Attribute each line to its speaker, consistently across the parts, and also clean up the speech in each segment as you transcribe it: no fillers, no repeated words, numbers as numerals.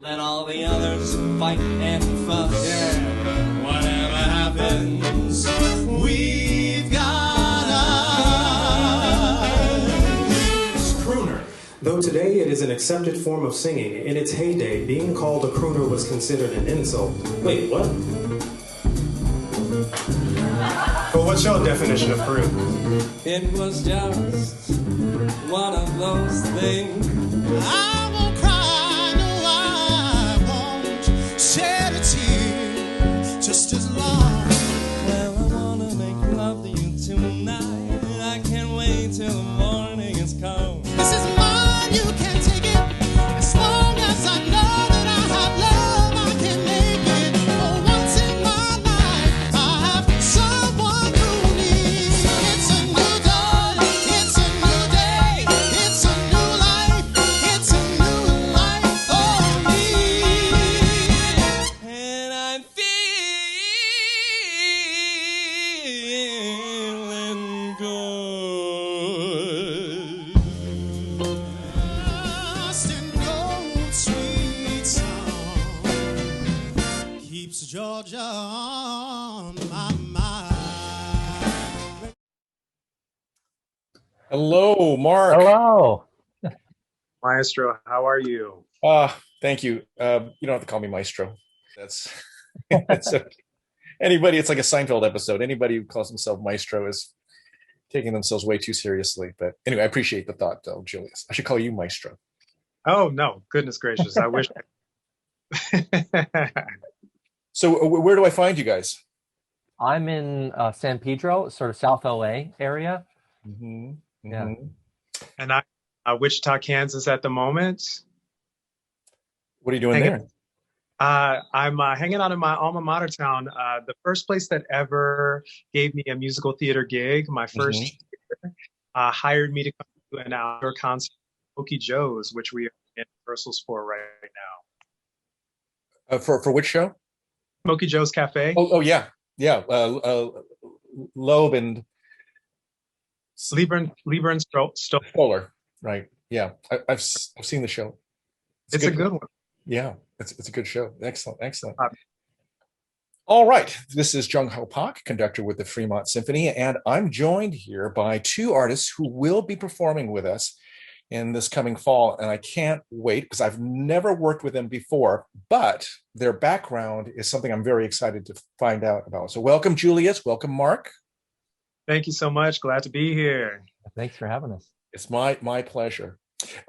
Speaker 1: Let all the others fight and fuss. Yeah. Whatever happens, we've got us.
Speaker 2: Crooner. Though today it is an accepted form of singing, in its heyday, being called a crooner was considered an insult. Wait, what? But what's your definition of croon?
Speaker 1: It was just one of those things.
Speaker 3: I won't cry, no, I won't shed a tear, just as long.
Speaker 1: Well, I wanna make love to you tonight. I can't wait till the morning is come.
Speaker 3: This is mine, you can take it, as long as I know that I have love, I can make it. For once in my life, I have someone who needs. It's a new dawn, it's a new day, it's a new life, it's a new life for me.
Speaker 1: And I'm feeling good.
Speaker 3: Lost in gold, sweet song keeps Georgia on my mind.
Speaker 4: Hello, Mark.
Speaker 5: Hello.
Speaker 6: Maestro, how are you?
Speaker 4: Thank you. You don't have to call me Maestro. That's it's okay. Anybody, it's like a Seinfeld episode. Anybody who calls himself Maestro is taking themselves way too seriously. But anyway, I appreciate the thought, though, Julius. I should call you Maestro.
Speaker 6: Oh, no, goodness gracious. I wish.
Speaker 4: So where do I find you guys?
Speaker 5: I'm in San Pedro, sort of South LA area.
Speaker 4: Mm-hmm.
Speaker 5: Yeah.
Speaker 4: Mm-hmm.
Speaker 6: And I, Wichita, Kansas at the moment.
Speaker 4: What are you doing
Speaker 6: Hanging-
Speaker 4: there?
Speaker 6: I'm hanging out in my alma mater town, the first place that ever gave me a musical theater gig. My first year, hired me to come to an outdoor concert, Smokey Joe's, which we are in rehearsals for right now.
Speaker 4: For which show?
Speaker 6: Smokey Joe's Cafe.
Speaker 4: Oh yeah. Loeb and
Speaker 6: Lieber and Stoller.
Speaker 4: Stoller. Right. Yeah. I've seen the show.
Speaker 6: It's a good one.
Speaker 4: Yeah, it's a good show. Excellent. All right, this is Jung-Ho Park, conductor with the Fremont Symphony, and I'm joined here by two artists who will be performing with us in this coming fall, and I can't wait because I've never worked with them before, but their background is something I'm very excited to find out about. So welcome, Julius. Welcome, Mark.
Speaker 6: Thank you so much. Glad to be here.
Speaker 5: Thanks for having us.
Speaker 4: It's my pleasure.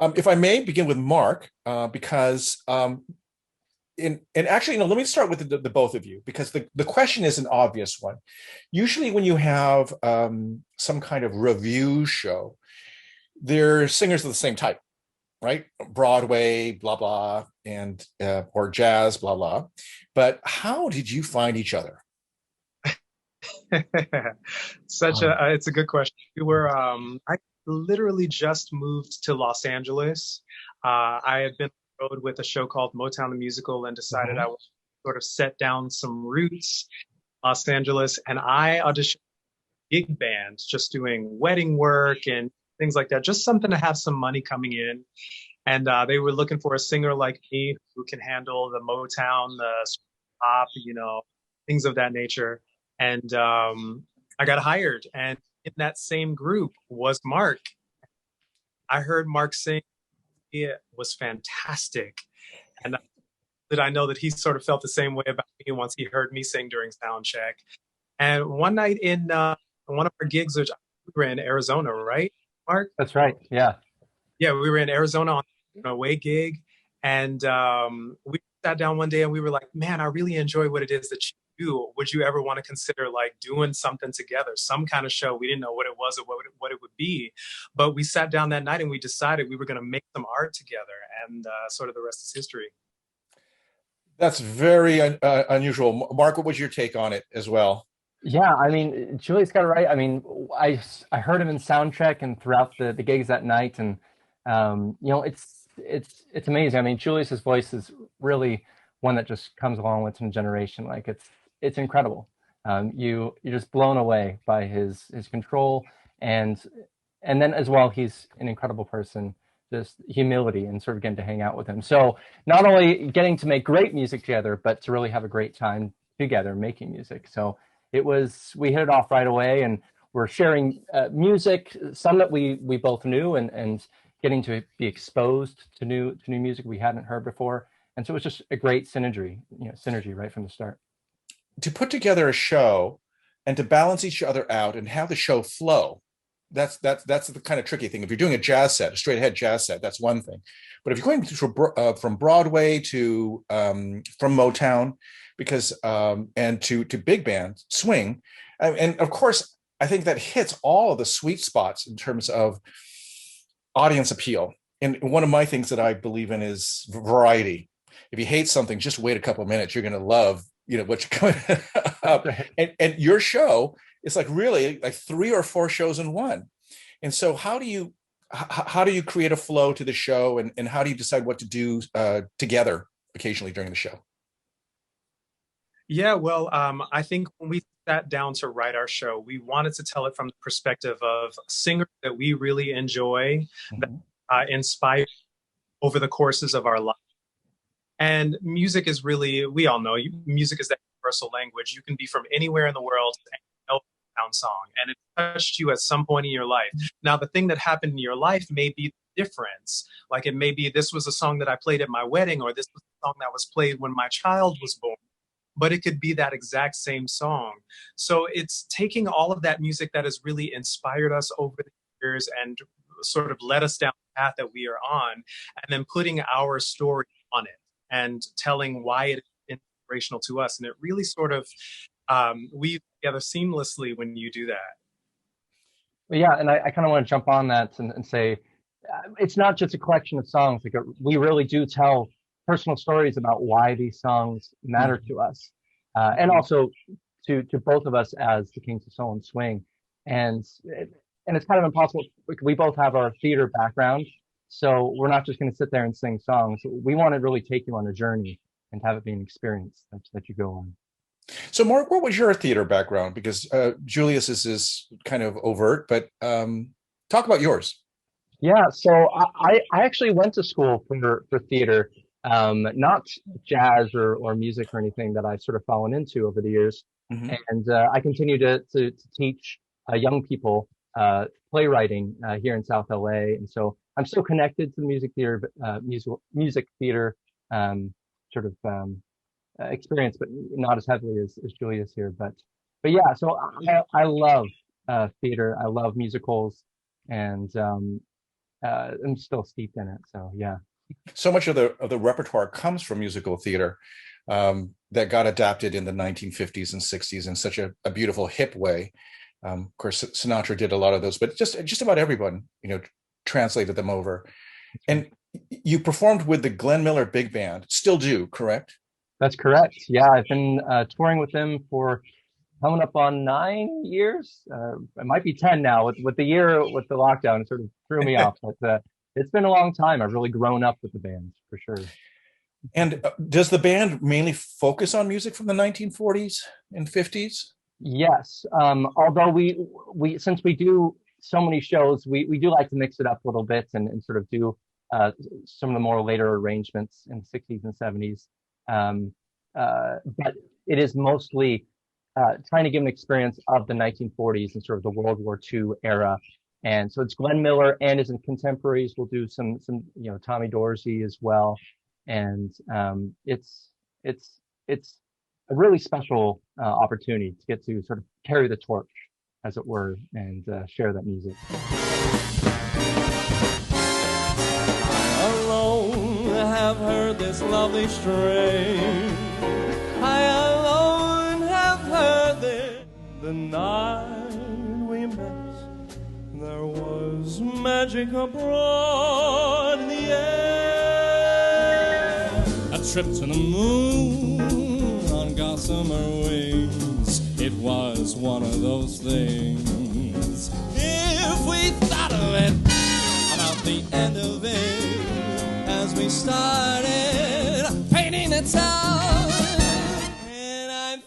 Speaker 4: If I may begin with Mark, because and actually, let me start with the both of you, because the question is an obvious one. Usually when you have some kind of review show, they're singers of the same type, right? Broadway, blah, blah, and or jazz, blah, blah. But how did you find each other?
Speaker 6: It's a good question. We were, I literally just moved to Los Angeles. I had been on the road with a show called Motown the Musical and decided I would sort of set down some roots in Los Angeles. And I auditioned gig bands, just doing wedding work and things like that, just something to have some money coming in. And they were looking for a singer like me who can handle the Motown, the pop, things of that nature. And I got hired. And in that same group was Mark. I heard Mark sing. It was fantastic. And I know that he sort of felt the same way about me once he heard me sing during sound check. And one night in one of our gigs, which we were in Arizona, right, Mark?
Speaker 5: That's right. Yeah.
Speaker 6: Yeah, we were in Arizona on an away gig. And we sat down one day and we were like, man, I really enjoy what it is that you do. Would you ever want to consider like doing something together, some kind of show? We didn't know what it was or what it would be. But we sat down that night and we decided we were going to make some art together. And sort of the rest is history.
Speaker 4: That's very unusual. Mark, what was your take on it as well?
Speaker 5: Yeah, I mean, Julius got it right. I mean, I heard him in soundcheck and throughout the gigs that night, and it's amazing. I mean, Julius's voice is really one that just comes along with some generation. Like it's incredible. You're just blown away by his control, and then as well, he's an incredible person. this humility and sort of getting to hang out with him. So not only getting to make great music together, but to really have a great time together making music. So we hit it off right away, and we're sharing music, some that we both knew, and getting to be exposed to new music we hadn't heard before. And so it was just a great synergy right from the start.
Speaker 4: To put together a show and to balance each other out and have the show flow, that's the kind of tricky thing. If you're doing a jazz set, a straight ahead jazz set, that's one thing. But if you're going from Broadway to from Motown, because and to big band swing, and of course I think that hits all of the sweet spots in terms of audience appeal. And one of my things that I believe in is variety. If you hate something, just wait a couple of minutes. You're going to love, what you're coming up. And your show is like really like 3 or 4 shows in one. And so how do you create a flow to the show, and how do you decide what to do together occasionally during the show?
Speaker 6: Yeah, well, I think when we sat down to write our show, we wanted to tell it from the perspective of singers that we really enjoy, that inspire over the courses of our life. And music is really, we all know, music is that universal language. You can be from anywhere in the world and know a Motown song, and it touched you at some point in your life. Now, the thing that happened in your life may be the difference. Like it may be this was a song that I played at my wedding, or this was a song that was played when my child was born. But it could be that exact same song. So it's taking all of that music that has really inspired us over the years and sort of led us down the path that we are on, and then putting our story on it and telling why it is inspirational to us. And it really sort of weaves together seamlessly when you do that.
Speaker 5: Well, yeah, and I kind of want to jump on that and say, it's not just a collection of songs. Like we really do tell personal stories about why these songs matter to us, and also to both of us as the Kings of Soul and Swing. And it's kind of impossible. We both have our theater background, so we're not just going to sit there and sing songs. We want to really take you on a journey and have it be an experience that you go on.
Speaker 4: So, Mark, what was your theater background? Because Julius's is kind of overt, but talk about yours.
Speaker 5: Yeah, so I actually went to school for theater. Not jazz or music or anything that I've sort of fallen into over the years. And I continue to teach young people playwriting here in South LA. And so I'm still connected to the music theater sort of experience, but not as heavily as Julius here. But yeah, so I love theater. I love musicals, and I'm still steeped in it. So yeah.
Speaker 4: So much of the repertoire comes from musical theater that got adapted in the 1950s and 60s in such a beautiful, hip way. Of course, Sinatra did a lot of those, but just about everyone, translated them over. And you performed with the Glenn Miller Big Band, still do, correct?
Speaker 5: That's correct. Yeah, I've been touring with them for coming up on 9 years. It might be 10 now. With the year with the lockdown, it sort of threw me off. But it's been a long time. I've really grown up with the band, for sure.
Speaker 4: And does the band mainly focus on music from the 1940s and 50s?
Speaker 5: Yes. Although we since we do so many shows, we do like to mix it up a little bit and sort of do some of the more later arrangements in the 60s and 70s. But it is mostly trying to give an experience of the 1940s and sort of the World War II era. And so it's Glenn Miller and his contemporaries. We'll do some Tommy Dorsey as well. And it's a really special opportunity to get to sort of carry the torch, as it were, and share that music.
Speaker 1: I alone have heard this lovely strain. I alone have heard this. The night we met, there was magic abroad in the air. A trip to the moon on gossamer wings. It was one of those things. If we thought of it, about the end of it, as we started painting the town, and I'm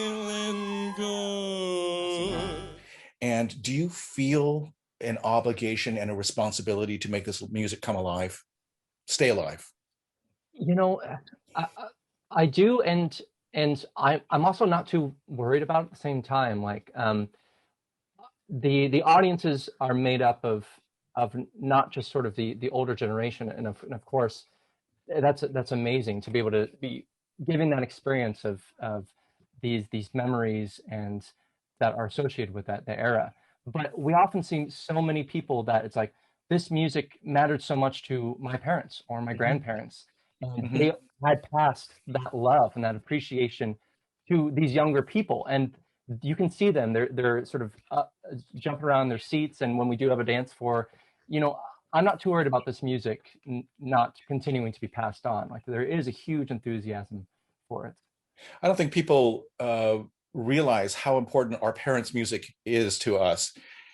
Speaker 1: feeling good.
Speaker 4: And do you feel an obligation and a responsibility to make this music come alive, stay alive?
Speaker 5: You know, I, I I do, and I'm also not too worried about it at the same time. Like, the audiences are made up of not just sort of the older generation, and of course that's amazing to be able to be giving that experience of these memories and that are associated with that the era. But we often see so many people that it's like this music mattered so much to my parents or my
Speaker 4: Hmm.
Speaker 5: grandparents, and
Speaker 4: Hmm.
Speaker 5: they had passed that love and that appreciation to these younger people, and you can see them. They're sort of jumping around their seats, and when we do have a dance floor, you know, I'm not too worried about this music not continuing to be passed on. Like there is a huge enthusiasm for it.
Speaker 4: I don't think people realize how important our parents' music is to us.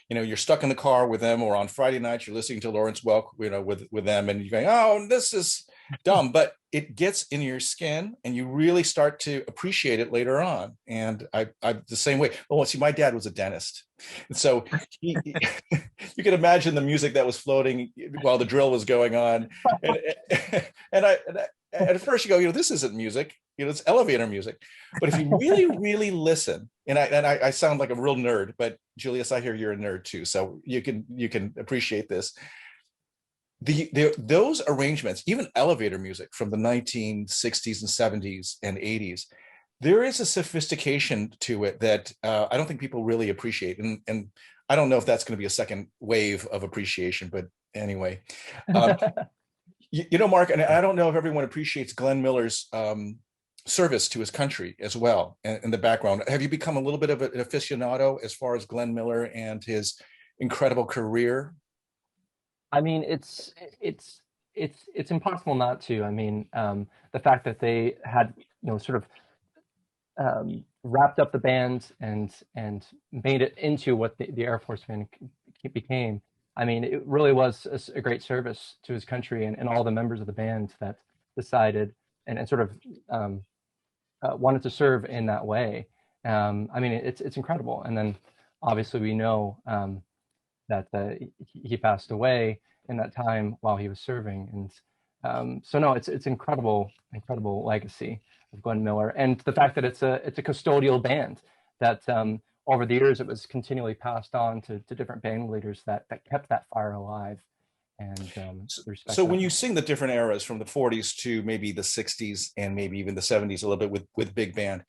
Speaker 4: You know, you're stuck in the car with them, or on Friday nights you're listening to Lawrence Welk, you know, with them, and you're going, "Oh, this is dumb," but it gets in your skin, and you really start to appreciate it later on. And I'm the same way. Well, see, my dad was a dentist, and so you can imagine the music that was floating while the drill was going on, and and at first you go, you know, this isn't music, you know, it's elevator music. But if you really, really listen, and I sound like a real nerd, but Julius, I hear you're a nerd too, so you can appreciate this. Those arrangements, even elevator music from the 1960s and 70s and 80s, there is a sophistication to it that I don't think people really appreciate, and I don't know if that's going to be a second wave of appreciation, but anyway. Um, you know, Mark, and I don't know if everyone appreciates Glenn Miller's service to his country as well in the background. Have you become a little bit of an aficionado as far as Glenn Miller and his incredible career?
Speaker 5: I mean, it's impossible not to. I mean, the fact that they had, you know, sort of wrapped up the band and made it into what the Air Force band became. I mean, it really was a great service to his country, and all the members of the band that decided and sort of wanted to serve in that way. I mean, it's incredible. And then obviously we know that he passed away in that time while he was serving, and so no, it's incredible legacy of Glenn Miller, and the fact that it's a custodial band that over the years it was continually passed on to different band leaders that kept that fire alive, and respect
Speaker 4: So
Speaker 5: that.
Speaker 4: when you sing the different eras from the 40s to maybe the 60s and maybe even the 70s a little bit with big band,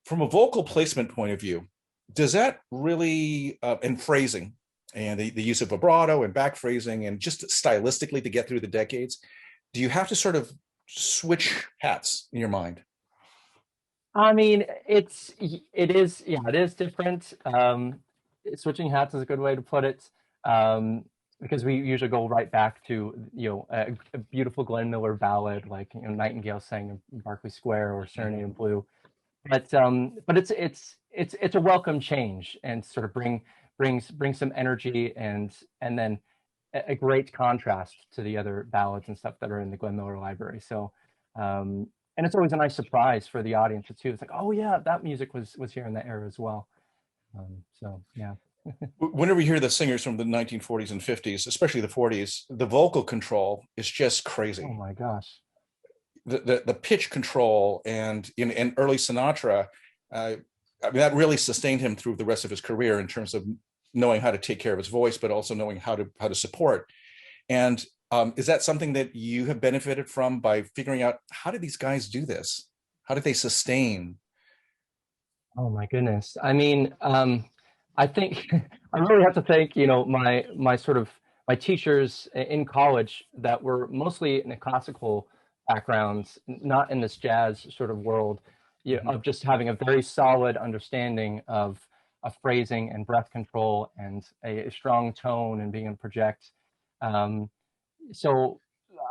Speaker 4: from a vocal placement point of view, does that really and phrasing and the use of vibrato and back phrasing and just stylistically to get through the decades, do you have to sort of switch hats in your mind?
Speaker 5: I mean, it is different. Switching hats is a good way to put it, because we usually go right back to, you know, a beautiful Glenn Miller ballad like, you know, Nightingale sang in Berkeley Square or Serenade in Blue. But it's a welcome change, and sort of brings some energy, and then a great contrast to the other ballads and stuff that are in the Glenn Miller library. So, and it's always a nice surprise for the audience too. It's like, oh yeah, that music was here in that era as well. So yeah.
Speaker 4: Whenever we hear the singers from the 1940s and 50s, especially the 40s, the vocal control is just
Speaker 5: Oh
Speaker 4: crazy.
Speaker 5: my gosh.
Speaker 4: The pitch control, and in early Sinatra, uh, I mean, that really sustained him through the rest of his career in terms of knowing how to take care of his voice, but also knowing how to support. And is that something that you have benefited from by figuring out how did these guys do this? How did they sustain?
Speaker 5: Oh my goodness. I mean, I think I really have to thank, you know, my sort of my teachers in college that were mostly in the classical backgrounds, not in this jazz sort of world, you know,
Speaker 4: Mhm.
Speaker 5: of just having a very solid understanding of phrasing and breath control and a strong tone and being able to project. Um, so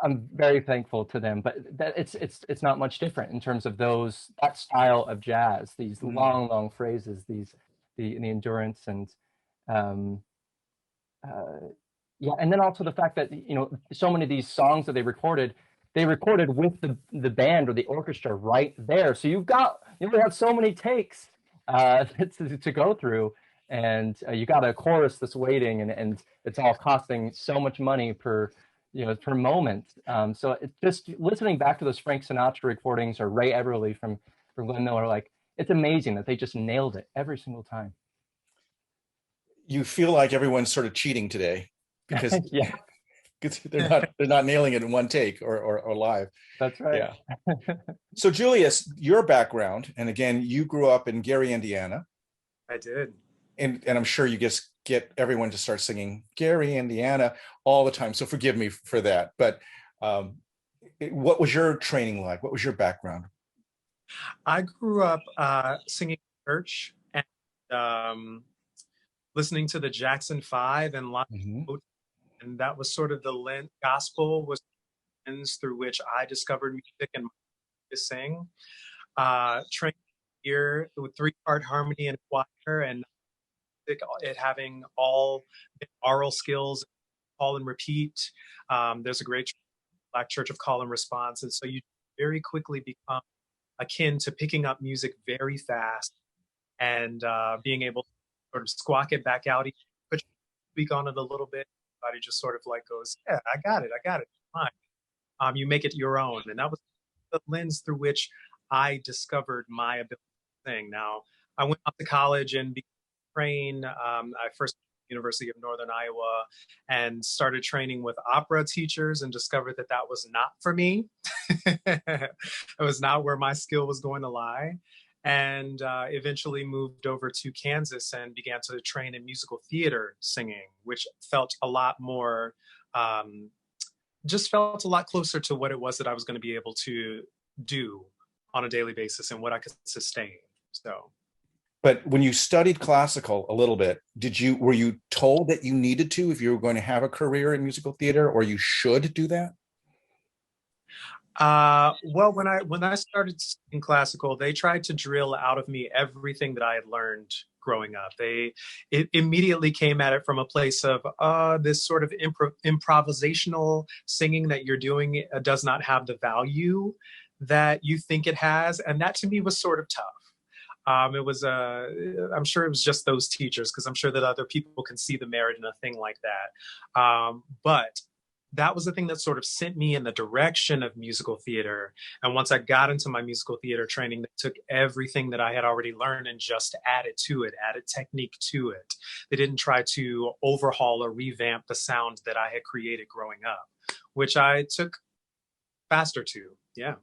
Speaker 5: I'm very thankful to them, but that it's not much different in terms of that style of jazz, these
Speaker 4: Mhm.
Speaker 5: long phrases, the endurance, and um, uh, yeah, and then also the fact that, you know, so many of these songs that they recorded with the band or the orchestra right there. So you only have so many takes to go through, and you got a chorus that's waiting, and it's all costing so much money per, per moment. So it's just listening back to those Frank Sinatra recordings or Ray Everly from Glenn Miller, like, it's amazing that they just nailed it every single time.
Speaker 4: You feel like everyone's sort of cheating today because
Speaker 5: Yeah,
Speaker 4: they're not nailing it in one take or live.
Speaker 5: that's right.
Speaker 4: Yeah. So Julius, your background, and again, you grew up in Gary, Indiana.
Speaker 6: I did.
Speaker 4: And I'm sure you just get everyone to start singing Gary, Indiana all the time. So forgive me for that. But what was your training like? What was your background?
Speaker 6: I grew up singing in church and listening to the Jackson Five and lots of, and that was sort of the gospel was the lens through which I discovered music and to sing. Trained here with 3-part harmony and choir, and it having all oral skills, call and repeat. There's a great Black Church of Call and Response, and so you very quickly become akin to picking up music very fast and being able to sort of squawk it back out, put your speak on it a little bit. Everybody just sort of like goes, yeah, I got it, fine. You make it your own, and that was the lens through which I discovered my ability to sing. Now, I went off to college and began to train. I first went to the University of Northern Iowa and started training with opera teachers and discovered that that was not for me. It was not where my skill was going to lie. And eventually moved over to Kansas and began to train in musical theater singing, which felt a lot more, just felt a lot closer to what it was that I was going to be able to do on a daily basis and what I could sustain. So,
Speaker 4: but when you studied classical a little bit, were you told that you needed to, if you were going to have a career in musical theater, or you should do that?
Speaker 6: Well, when I started in classical, they tried to drill out of me everything that I had learned growing up. It immediately came at it from a place of this sort of improvisational singing that you're doing does not have the value that you think it has, and that to me was sort of tough. It was I'm sure it was just those teachers, because I'm sure that other people can see the merit in a thing like that. But that was the thing that sort of sent me in the direction of musical theater. And once I got into my musical theater training, they took everything that I had already learned and just added to it, added technique to it. They didn't try to overhaul or revamp the sound that I had created growing up, which I took faster to. Yeah.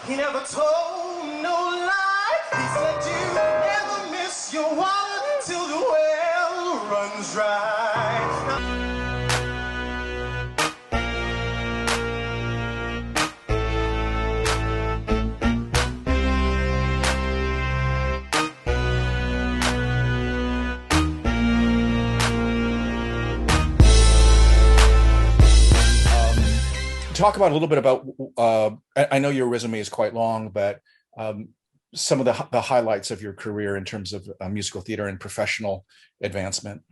Speaker 3: He never told no lie. He said you never miss your water till the well runs dry.
Speaker 4: Talk about a little bit about, I know your resume is quite long, but some of the highlights of your career in terms of musical theater and professional advancement?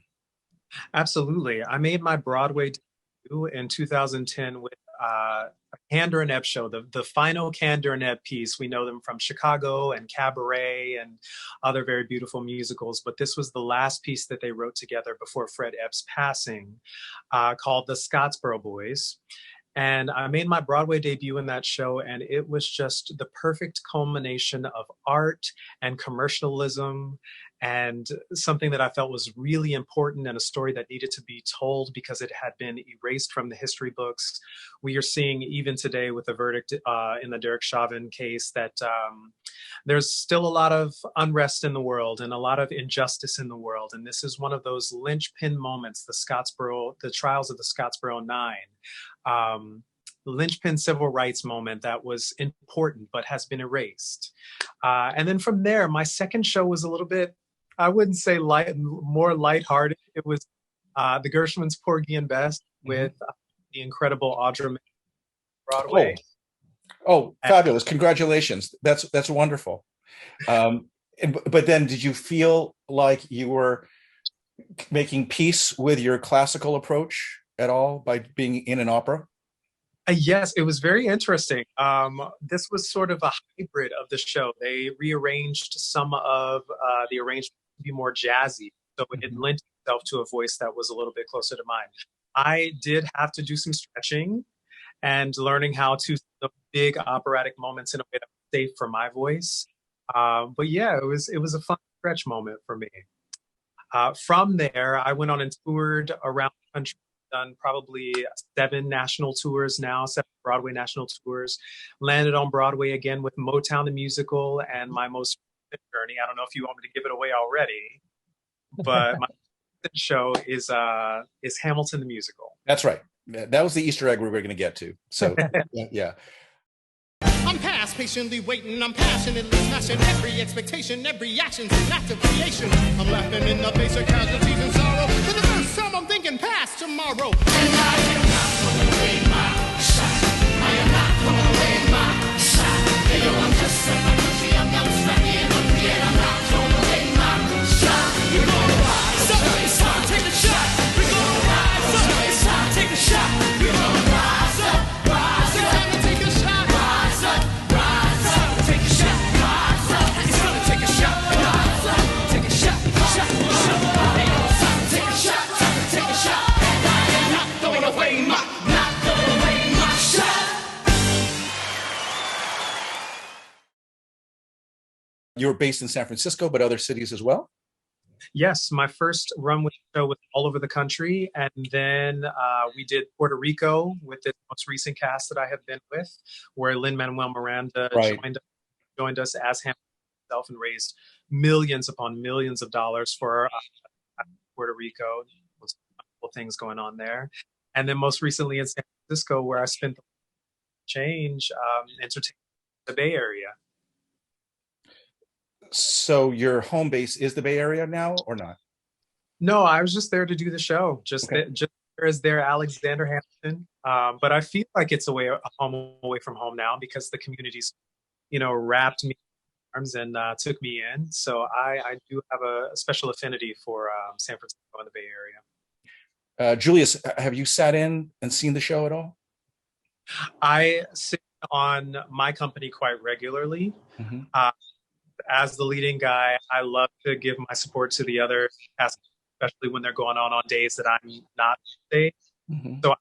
Speaker 6: Absolutely. I made my Broadway debut in 2010 with a Candor and Ebb show, the final Candor and Ebb piece. We know them from Chicago and Cabaret and other very beautiful musicals, but this was the last piece that they wrote together before Fred Ebb's passing, called The Scottsboro Boys. And I made my Broadway debut in that show, and it was just the perfect culmination of art and commercialism and something that I felt was really important and a story that needed to be told because it had been erased from the history books. We are seeing even today with the verdict in the Derek Chauvin case that there's still a lot of unrest in the world and a lot of injustice in the world. And this is one of those linchpin moments, the trials of the Scottsboro Nine. Linchpin civil rights moment that was important but has been erased. And then from there, my second show was a little bit, I wouldn't say more lighthearted. It was the Gershwin's Porgy and Bess with the incredible Audra Broadway.
Speaker 4: Oh, fabulous. Congratulations. That's wonderful. But then did you feel like you were making peace with your classical approach at all by being in an opera?
Speaker 6: Yes, it was very interesting. This was sort of a hybrid of the show. They rearranged some of the arrangements to be more jazzy, so it lent itself to a voice that was a little bit closer to mine. I did have to do some stretching and learning how to the big operatic moments in a way that was safe for my voice. But yeah, it was a fun stretch moment for me. From there, I went on and toured around the country, done probably 7 national tours now, 7 Broadway national tours, landed on Broadway again with Motown the Musical and my most recent journey. I don't know if you want me to give it away already, but my show is Hamilton the Musical.
Speaker 4: That's right. That was the Easter egg we were going to get to. So, yeah.
Speaker 3: I'm past patiently waiting, I'm passionately smashing every expectation, every action's an act of creation. I'm laughing in the face of casualties and sorrow. For the first time I'm thinking past tomorrow. And I am not throwing away my shot. I am not throwing away my shot. Hey yo, I'm just set my country, I'm not scrappy and hungry, and I'm not throwing away my shot. We're gonna rise up, it's time to take a shot. We're gonna rise up, it's time to take a shot. We're gonna rise up, rise up. It's time to take a shot. Rise up, rise up, take a shot. Rise up, it's time to take a shot. Rise up, take a shot, shot, shot. Hey, it's time to take a shot, time to take a shot. And I am not throwing away my shot.
Speaker 4: You were based in San Francisco, but other cities as well?
Speaker 6: Yes, my first run with the show was all over the country, and then we did Puerto Rico with the most recent cast that I have been with, where Lin-Manuel Miranda joined us as Hamilton himself and raised millions upon millions of dollars for Puerto Rico. Those wonderful things going on there, and then most recently in San Francisco, where I spent the change entertaining the Bay Area.
Speaker 4: So your home base is the Bay Area now or not?
Speaker 6: No, I was just there to do the show. Just there is there Alexander Hamilton. But I feel like it's away from home now because the community's, wrapped me in arms and took me in. So I do have a special affinity for San Francisco and the Bay Area.
Speaker 4: Julius, have you sat in and seen the show at all?
Speaker 6: I sit on My Company quite regularly. As the leading guy, I love to give my support to the other cast, especially when they're going on days that I'm not on stage. So I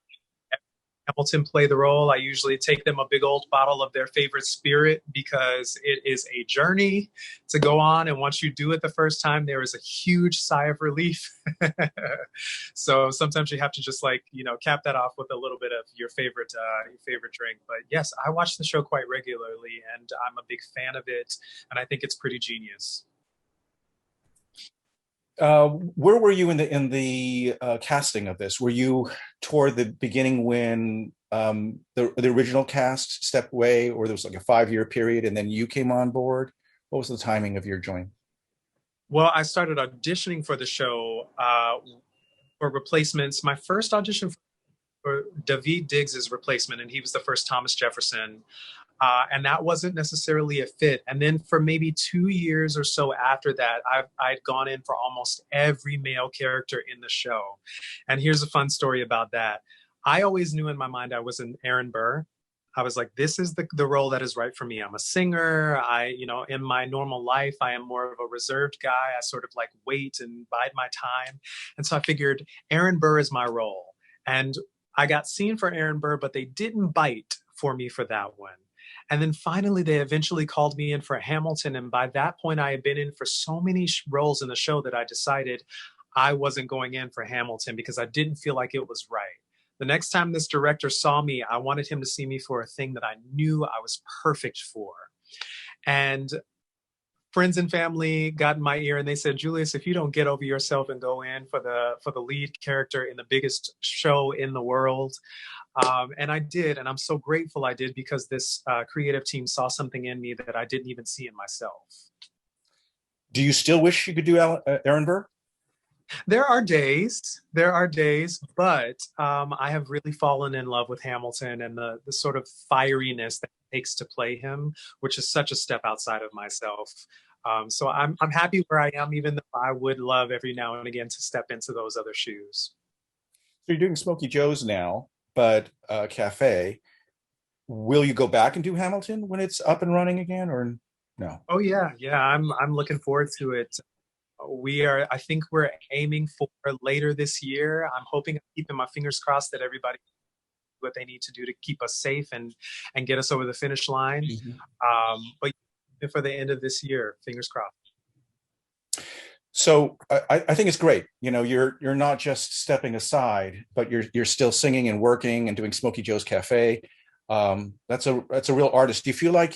Speaker 6: Hamilton play the role. I usually take them a big old bottle of their favorite spirit because it is a journey to go on. And once you do it the first time, there is a huge sigh of relief. So sometimes you have to just cap that off with a little bit of your favorite drink. But yes, I watch the show quite regularly and I'm a big fan of it. And I think it's pretty genius.
Speaker 4: Where were you in the casting of this? Were you toward the beginning when the original cast stepped away, or there was like a 5-year period and then you came on board? What was the timing of your join?
Speaker 6: Well, I started auditioning for the show for replacements. My first audition for Daveed Diggs' replacement, and he was the first Thomas Jefferson. And that wasn't necessarily a fit. And then for maybe 2 years or so after that, I'd gone in for almost every male character in the show. And here's a fun story about that. I always knew in my mind I was an Aaron Burr. I was like, this is the role that is right for me. I'm a singer. In my normal life, I am more of a reserved guy. I sort of like wait and bide my time. And so I figured Aaron Burr is my role. And I got seen for Aaron Burr, but they didn't bite for me for that one. And then finally, they eventually called me in for Hamilton. And by that point, I had been in for so many roles in the show that I decided I wasn't going in for Hamilton because I didn't feel like it was right. The next time this director saw me, I wanted him to see me for a thing that I knew I was perfect for. And friends and family got in my ear and they said, Julius, if you don't get over yourself and go in for the lead character in the biggest show in the world. And I did, and I'm so grateful I did because this creative team saw something in me that I didn't even see in myself.
Speaker 4: Do you still wish you could do Aaron Burr?
Speaker 6: There are days, but I have really fallen in love with Hamilton and the sort of fieriness that it takes to play him, which is such a step outside of myself. So I'm happy where I am, even though I would love every now and again to step into those other shoes.
Speaker 4: So you're doing Smokey Joe's now, but Cafe. Will you go back and do Hamilton when it's up and running again, or no?
Speaker 6: Oh yeah, I'm looking forward to it. I think we're aiming for later this year. I'm hoping, keeping my fingers crossed that everybody does what they need to do to keep us safe and get us over the finish line. Mm-hmm. But for the end of this year, fingers crossed.
Speaker 4: So I think it's great. You're not just stepping aside, but you're still singing and working and doing Smokey Joe's Cafe. That's a real artist. Do you feel like,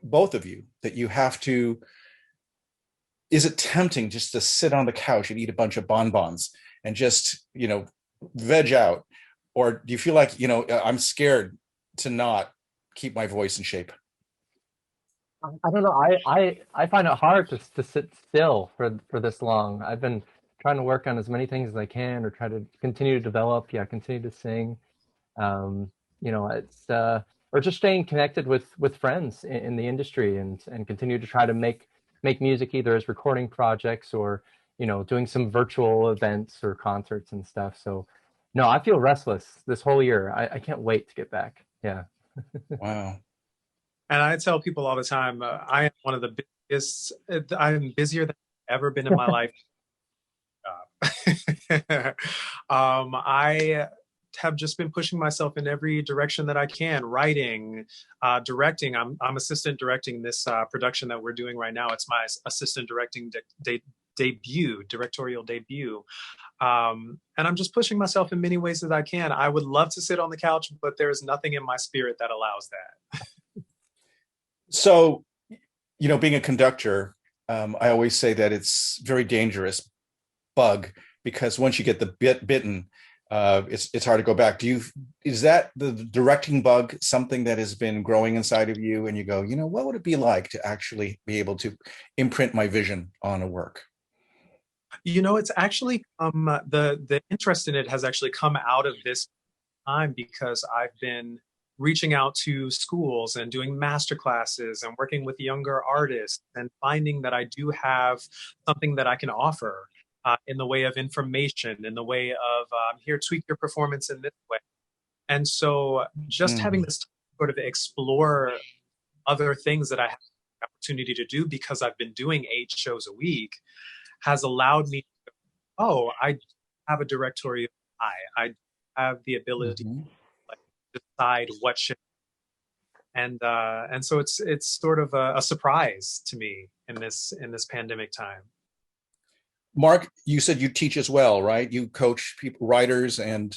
Speaker 4: both of you, that you have to? Is it tempting just to sit on the couch and eat a bunch of bonbons and just, veg out? Or do you feel like, I'm scared to not keep my voice in shape?
Speaker 5: I don't know. I find it hard to sit still for this long. I've been trying to work on as many things as I can, or try to continue to develop. Yeah, continue to sing. It's or just staying connected with friends in the industry and continue to try to make music, either as recording projects or doing some virtual events or concerts and stuff. So no, I feel restless this whole year. I can't wait to get back. Yeah.
Speaker 4: Wow.
Speaker 6: And I tell people all the time, I am one of the biggest. I'm busier than I've ever been in my life. I have just been pushing myself in every direction that I can, writing, directing. I'm assistant directing this production that we're doing right now. It's my assistant directing directorial debut. And I'm just pushing myself in many ways that I can. I would love to sit on the couch, but there's nothing in my spirit that allows that.
Speaker 4: So, being a conductor, I always say that it's very dangerous bug, because once you get the bitten, it's hard to go back. Is that the directing bug something that has been growing inside of you, and you go, what would it be like to actually be able to imprint my vision on a work?
Speaker 6: It's actually the interest in it has actually come out of this time, because I've been reaching out to schools and doing master classes and working with younger artists and finding that I do have something that I can offer in the way of information, in the way of here, tweak your performance in this way. And so just having this sort of explore other things that I have the opportunity to do, because I've been doing 8 shows a week, has allowed me to go, I have a directorial eye. I have the ability to decide what should, and so it's sort of a surprise to me in this pandemic time.
Speaker 4: Mark, you said you teach as well, right? You coach people, writers, and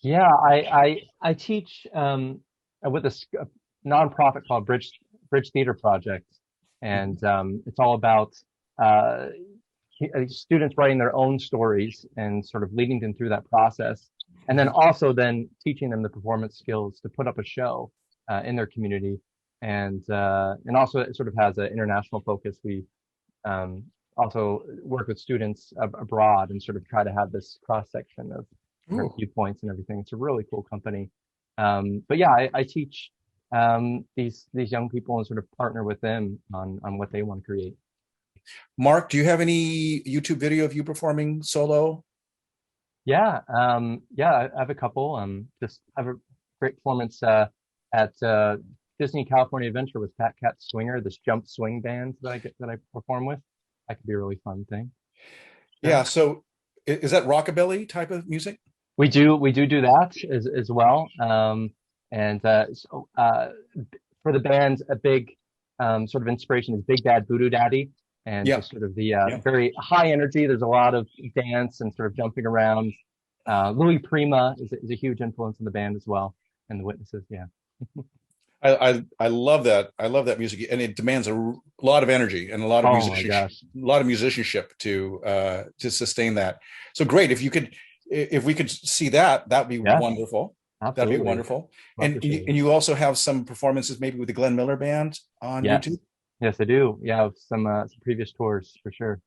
Speaker 5: yeah, I teach with a nonprofit called Bridge Theater Project, and it's all about students writing their own stories and sort of leading them through that process, and then also teaching them the performance skills to put up a show in their community, and also it sort of has an international focus. We also work with students abroad and sort of try to have this cross section of different viewpoints and everything. It's a really cool company. But yeah, I teach these young people and sort of partner with them on what they want to create.
Speaker 4: Mark, do you have any YouTube video of you performing solo?
Speaker 5: Yeah, yeah, I have a couple. Just have a great performance at Disney California Adventure with Fat Cat Swinger, this jump swing band that I perform with. That could be a really fun thing.
Speaker 4: Yeah. So is that rockabilly type of music?
Speaker 5: We do that as well. And for the band, a big sort of inspiration is Big Bad Voodoo Daddy, and
Speaker 4: Yeah.
Speaker 5: just sort of the
Speaker 4: Yeah.
Speaker 5: very high energy. There's a lot of dance and sort of jumping around. Louis Prima is a huge influence in the band as well, and the Witnesses. Yeah.
Speaker 4: I love that. I love that music, and it demands a lot of energy and a lot of
Speaker 5: Oh my gosh.
Speaker 4: musicianship to sustain that. So great. If we could see that, that'd be
Speaker 5: Yeah,
Speaker 4: wonderful. That'd
Speaker 5: absolutely.
Speaker 4: be wonderful.
Speaker 5: Love
Speaker 4: And
Speaker 5: to see it.
Speaker 4: you also have some performances maybe with the Glenn Miller Band on
Speaker 5: Yes.
Speaker 4: YouTube.
Speaker 5: Yes, I do. Yeah, some previous tours for sure.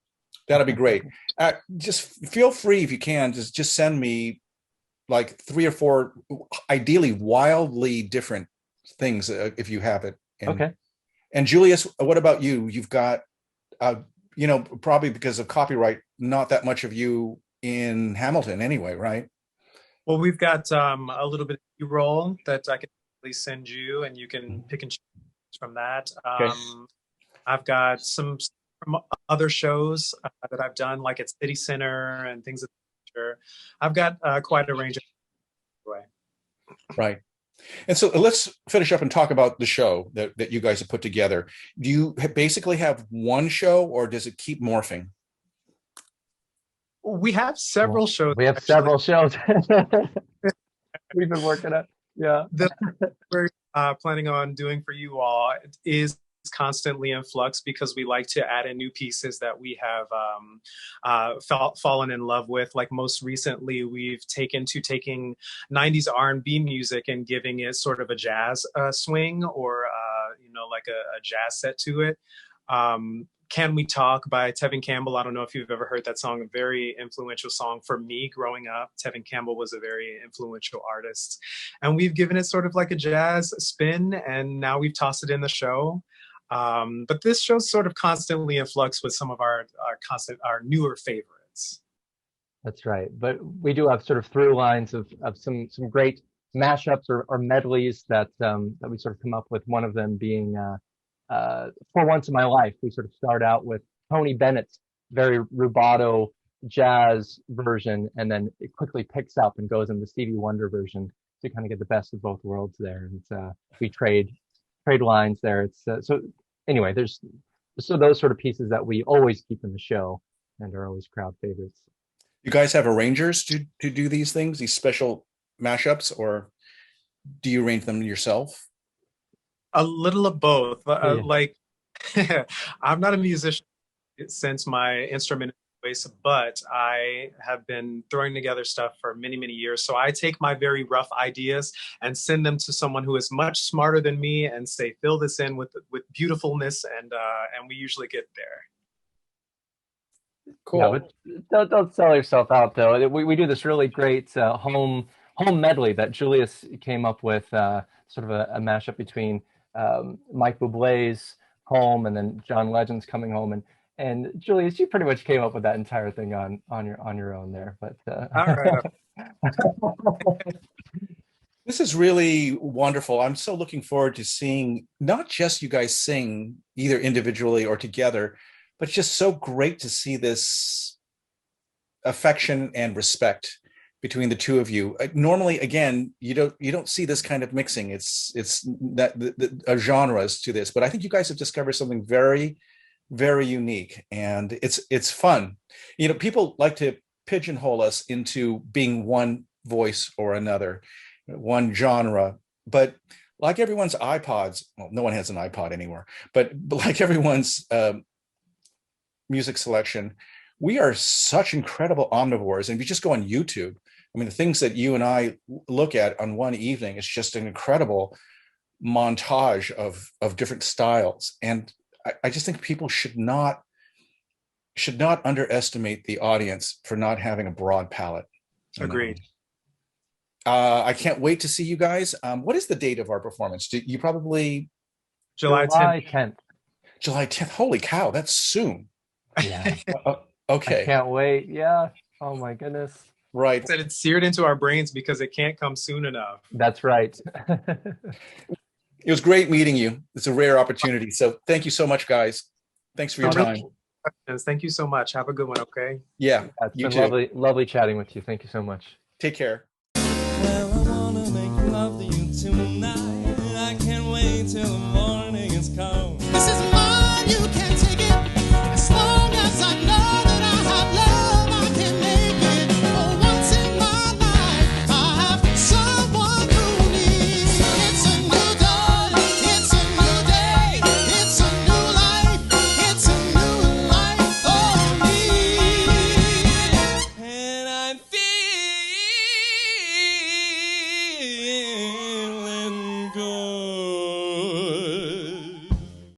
Speaker 4: That'd be great. Just feel free if you can, just send me like 3 or 4, ideally wildly different things if you have it.
Speaker 5: Okay.
Speaker 4: And Julius, what about you? You've got, probably because of copyright, not that much of you in Hamilton anyway, right?
Speaker 6: Well, we've got a little bit of B-roll that I can at send you, and you can pick and choose from that.
Speaker 4: Okay.
Speaker 6: I've got some from other shows that I've done, like at City Center and things of that nature. I've got quite a range of way.
Speaker 4: Right. And so let's finish up and talk about the show that you guys have put together. Do you basically have one show, or does it keep morphing?
Speaker 6: We have several shows.
Speaker 5: We have
Speaker 6: actually,
Speaker 5: several shows we've been working at. Yeah.
Speaker 6: that we're planning on doing for you all is constantly in flux, because we like to add in new pieces that we have fallen in love with. Like most recently, we've taken 90s R&B music and giving it sort of a jazz swing, or like a jazz set to it. Can We Talk by Tevin Campbell. I don't know if you've ever heard that song, a very influential song for me growing up. Tevin Campbell was a very influential artist. And we've given it sort of like a jazz spin, and now we've tossed it in the show. But this show's sort of constantly in flux with some of our newer favorites.
Speaker 5: That's right. But we do have sort of through lines of some great mashups or medleys that we sort of come up with. One of them being For Once in My Life. We sort of start out with Tony Bennett's very rubato jazz version, and then it quickly picks up and goes in the Stevie Wonder version to kind of get the best of both worlds there. And we trade lines there. It's so anyway, there's those sort of pieces that we always keep in the show and are always crowd favorites.
Speaker 4: You guys have arrangers to do these things, these special mashups, or do you arrange them yourself?
Speaker 6: A little of both.
Speaker 5: Yeah.
Speaker 6: Like, I'm not a musician since my instrument voice, but I have been throwing together stuff for many, many years. So I take my very rough ideas and send them to someone who is much smarter than me and say, fill this in with beautifulness, and we usually get there.
Speaker 5: Cool. Yeah, but don't sell yourself out though. We do this really great home medley that Julius came up with, sort of a mashup between Mike Bublé's Home and then John Legend's Coming Home, and Julius, you pretty much came up with that entire thing on your own there. But
Speaker 6: all right.
Speaker 4: This is really wonderful. I'm so looking forward to seeing not just you guys sing either individually or together, but just so great to see this affection and respect between the two of you. Normally, again, you don't see this kind of mixing. It's that the genres to this, but I think you guys have discovered something very, very unique, and it's fun. People like to pigeonhole us into being one voice or another, one genre, but like everyone's iPods, well, no one has an iPod anymore, but like everyone's music selection, we are such incredible omnivores. And if you just go on YouTube, I mean, the things that you and I look at on one evening is just an incredible montage of different styles. And I just think people should not underestimate the audience for not having a broad palette.
Speaker 6: Agreed.
Speaker 4: I can't wait to see you guys. What is the date of our performance? You probably
Speaker 6: July 10th.
Speaker 4: July 10th. Holy cow, that's soon.
Speaker 5: Yeah.
Speaker 4: Okay.
Speaker 5: I can't wait. Yeah. Oh my goodness.
Speaker 4: Right.
Speaker 6: Said it's seared into our brains because it can't come soon enough.
Speaker 5: That's right.
Speaker 4: It was great meeting you. It's a rare opportunity. So thank you so much, guys. Thanks for your time.
Speaker 6: Thank you so much. Have a good one, okay?
Speaker 4: Yeah,
Speaker 5: It's
Speaker 4: you
Speaker 5: been
Speaker 4: too.
Speaker 5: lovely chatting with you. Thank you so much.
Speaker 4: Take care.
Speaker 1: Well, I wanna make love to you tonight. I can't wait till